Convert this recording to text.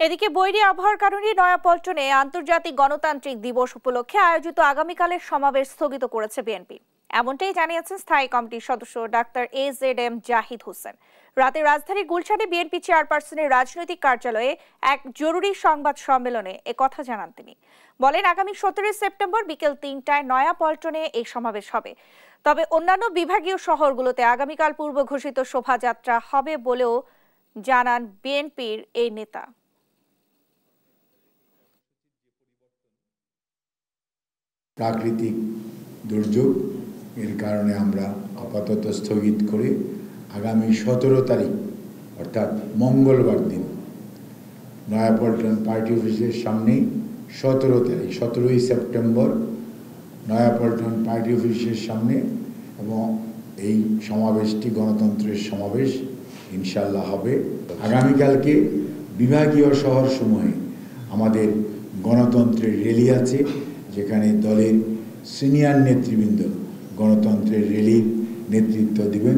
এদিকে বৈরী আবহাওয়ার কারণে নয়াপল্টনে আন্তর্জাতিক গণতান্ত্রিক দিবস উপলক্ষে আয়োজিত আগামীকালের সমাবেশ স্থগিত করেছে বিএনপি। এমনটাই জানিয়েছেন স্থায়ী কমিটির সদস্য ডাক্তার AZM জাহিদ হোসেন। রাতে রাজধানীর গুলশানে বিএনপি চেয়ারপারসনের রাজনৈতিক কার্যালয়ে এক জরুরি সংবাদ সম্মেলনে একথা জানান তিনি। বলেন, আগামী 17 সেপ্টেম্বর বিকেল 3টায় নয়াপল্টনে এই সমাবেশ হবে। তবে অন্যান্য বিভাগীয় শহরগুলোতে আগামীকাল পূর্ব ঘোষিত শোভাযাত্রা হবে বলেও জানান বিএনপির এই নেতা। প্রাকৃতিক দুর্যোগ এর কারণে আমরা আপাতত স্থগিত করে আগামী 17 তারিখ অর্থাৎ মঙ্গলবার দিন নয়াপল্টন পার্টি অফিসের সামনেই 17ই সেপ্টেম্বর নয়াপল্টন পার্টি অফিসের সামনে এবং এই সমাবেশটি গণতন্ত্রের সমাবেশ ইনশাল্লাহ হবে। আগামীকালকে বিভাগীয় শহরসমূহে আমাদের গণতন্ত্রের র্যালি আছে, যেখানে দলের সিনিয়র নেতৃবৃন্দ গণতন্ত্রের র্যালির নেতৃত্ব দিবেন।